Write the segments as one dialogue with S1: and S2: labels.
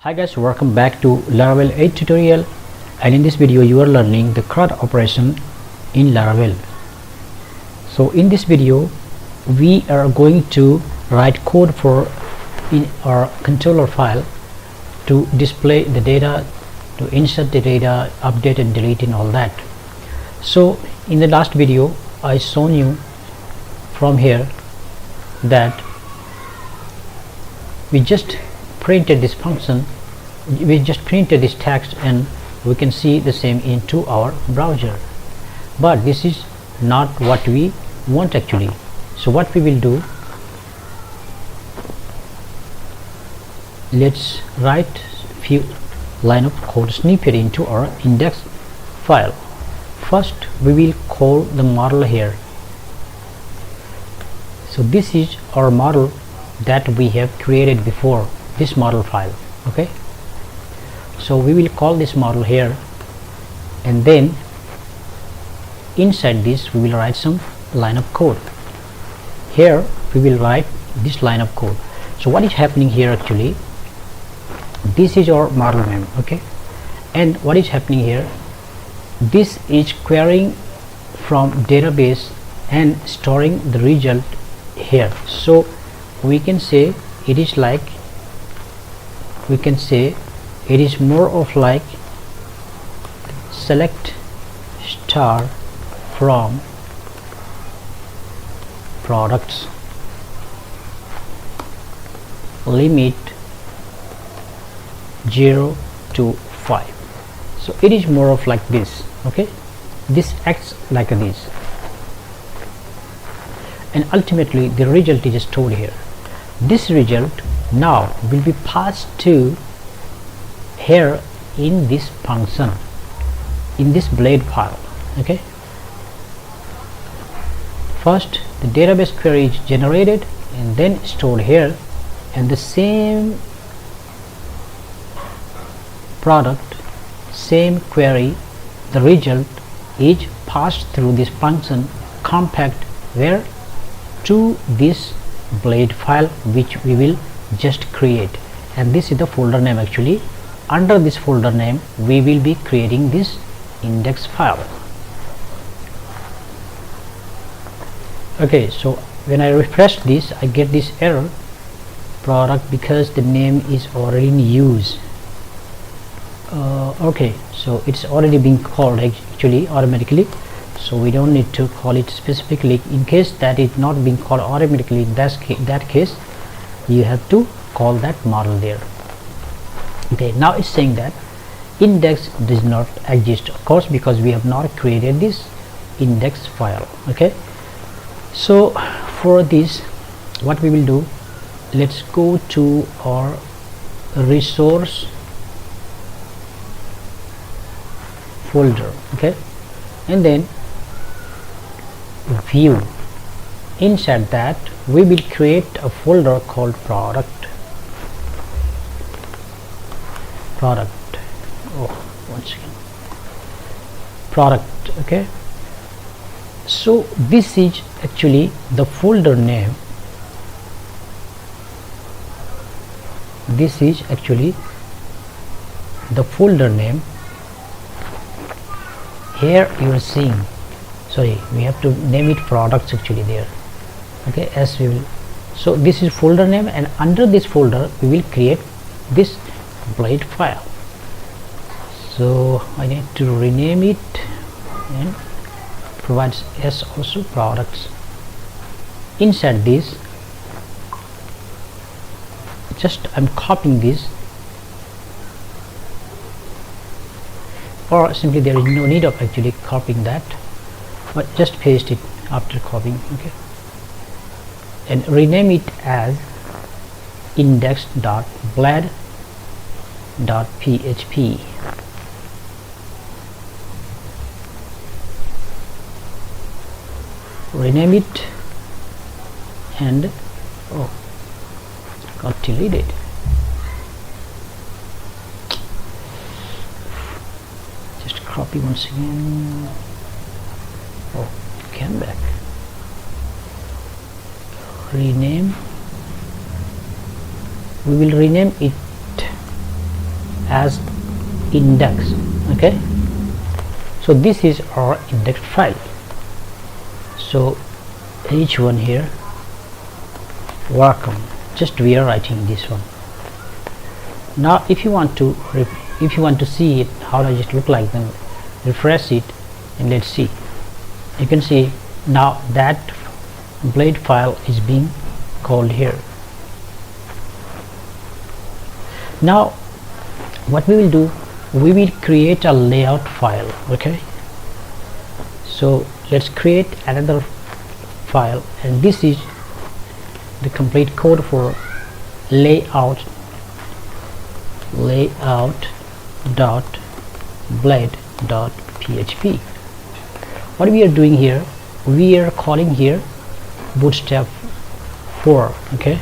S1: Hi guys, welcome back to Laravel 8 tutorial, and in this video you are learning the CRUD operation in Laravel. So in this video we are going to write code for in our controller file to display the data, to insert the data, update and delete and all that. So in the last video I shown you from here that we just printed this function, we just printed this text and we can see the same into our browser, but this is not what we want actually. So what we will do, let's write few line of code snippet into our index file. First we will call the model here. So this is our model that we have created before, this model file. Okay, so we will call this model here, and then inside this we will write some line of code. Here we will write this line of code. So what is happening here actually, this is our model name. Okay, and what is happening here, this is querying from database and storing the result here. So we can say it is like, we can say it is more of like select star from products, limit 0 to 5. So it is more of like this. Okay, this acts like this, and ultimately the result is stored here. This result now will be passed to here in this function, in this blade file. Okay, first the database query is generated and then stored here, and the same product, same query, the result is passed through this function compact where to this blade file which we will just create, and this is the folder name actually. Under this folder name we will be creating this index file. Okay, so when I refresh this I get this error product because the name is already in use. Okay, so it's already being called actually automatically, so we don't need to call it specifically. In case that it's not being called automatically, in that case you have to call that model there. Okay, now it's saying that index does not exist, of course, because we have not created this index file. Okay, so for this what we will do, let's go to our resource folder. Okay, and then view, inside that we will create a folder called product. Once again product. Okay, so this is actually the folder name, this is actually the folder name. Here you are seeing, sorry, we have to name it products actually there. Okay, as we will, so this is folder name, and under this folder we will create this blade file. So I need to rename it and provides s also products. Inside this, just I'm copying this, or simply there is no need of actually copying that, but just paste it after copying. Okay, and rename it as index.blade.php. rename it, and got deleted. Just copy once again. Came back. Rename, we will rename it as index. Okay, so this is our index file. So each one here, welcome, just we are writing this one. Now if you want to see it, how does it look like, then refresh it and let's see. You can see now that blade file is being called here. Now what we will do, we will create a layout file. Okay, so let's create another file, and this is the complete code for layout dot blade dot php. What we are doing here, we are calling here bootstrap 4. Okay,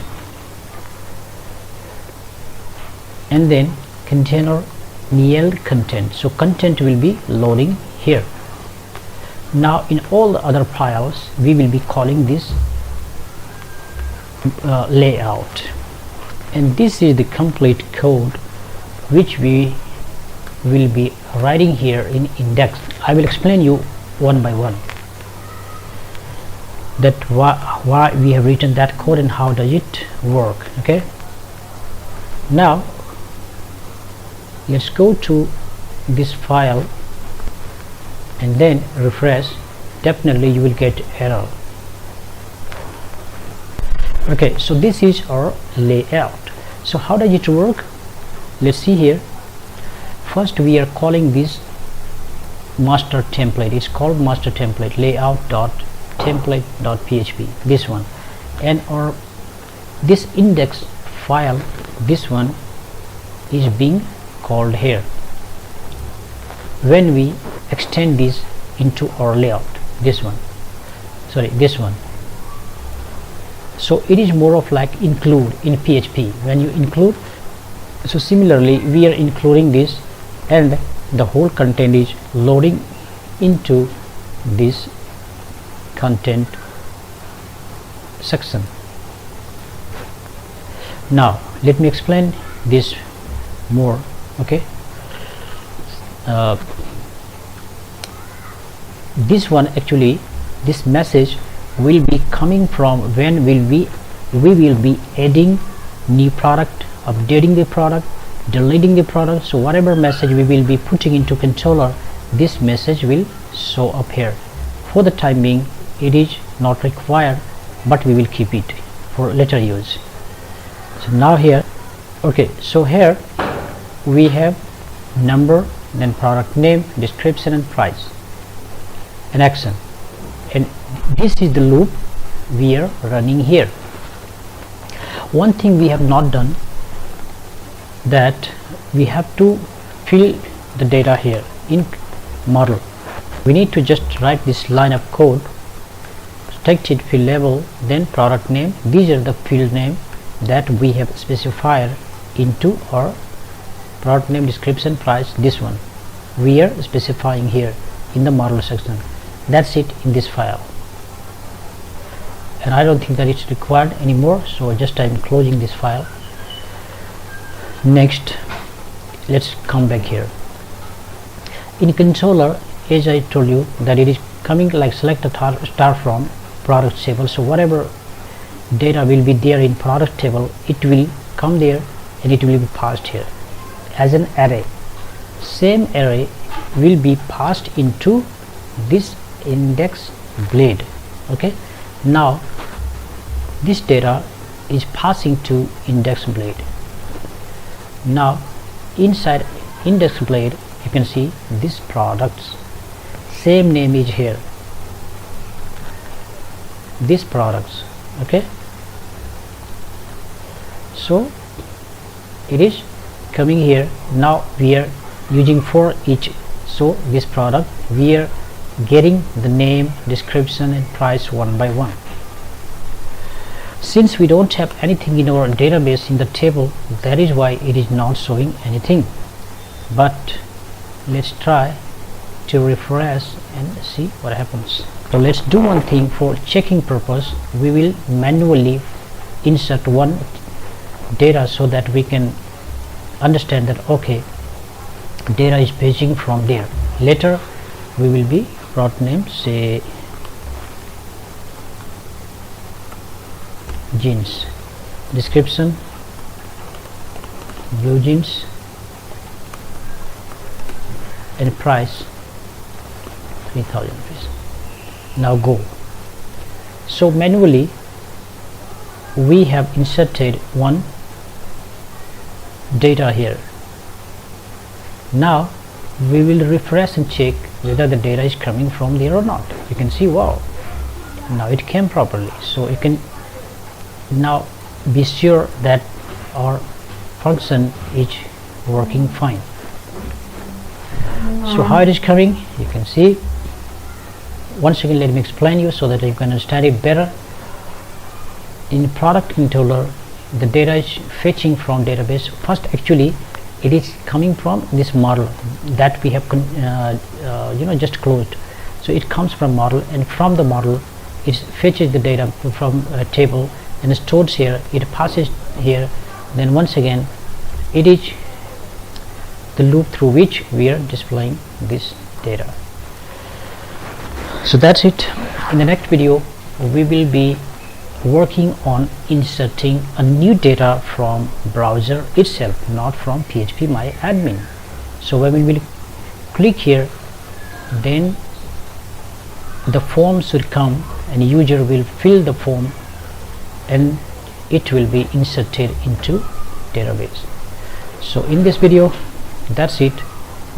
S1: and then container yield content, so content will be loading here. Now in all the other files we will be calling this layout, and this is the complete code which we will be writing here in index. I will explain you one by one that why we have written that code and how does it work. Okay, now let's go to this file and then refresh. Definitely you will get error. Okay, so this is our layout. So how does it work? Let's see here. First we are calling this master template. It's called master template, layout dot template dot php, this one, and or this index file, this one is being called here when we extend this into our layout, this one. So it is more of like include in PHP when you include. So similarly we are including this, and the whole content is loading into this content section. Now let me explain this more. Okay, this one actually, this message will be coming from when we will be adding new product, updating the product, deleting the product. So whatever message we will be putting into controller, this message will show up here. For the time being it is not required, but we will keep it for later use. So now here, okay, so here we have number, then product name, description and price, and action, and this is the loop we are running here. One thing we have not done, that we have to fill the data here in model. We need to just write this line of code, protected field label, then product name. These are the field name that we have specified into our product name, description, price. This one we are specifying here in the model section. That's it in this file, and I don't think that it's required anymore, so just I'm closing this file. Next, let's come back here in controller. As I told you that it is coming like select a star from product table, so whatever data will be there in product table, it will come there and it will be passed here as an array. Same array will be passed into this index blade. Okay, now this data is passing to index blade. Now inside index blade you can see this products, same name is here, this products. Okay, so it is coming here. Now we are using for each, so this product we are getting the name, description and price one by one. Since we don't have anything in our database in the table, that is why it is not showing anything. But let's try to refresh and see what happens. So let's do one thing. For checking purpose, we will manually insert one data so that we can understand that okay, data is fetching from there. Later we will be route name, say jeans, description blue jeans, and price 3000 rupees. Now go. So manually we have inserted one data here. Now we will refresh and check whether the data is coming from there or not. You can see, wow, now it came properly. So you can now be sure that our function is working fine. So how it is coming, you can see. Once again, let me explain you so that you can understand it better. In product controller, the data is fetching from database. First, actually it is coming from this model that we have just closed. So it comes from model, and from the model it fetches the data from a table and stores here. It passes here, then once again it is the loop through which we are displaying this data. So that's it. In the next video we will be working on inserting a new data from browser itself, not from PHP My Admin. So when we will click here, then the form should come and user will fill the form and it will be inserted into database. So in this video, that's it.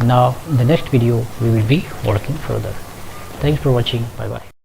S1: Now in the next video we will be working further. Thanks for watching. Bye bye.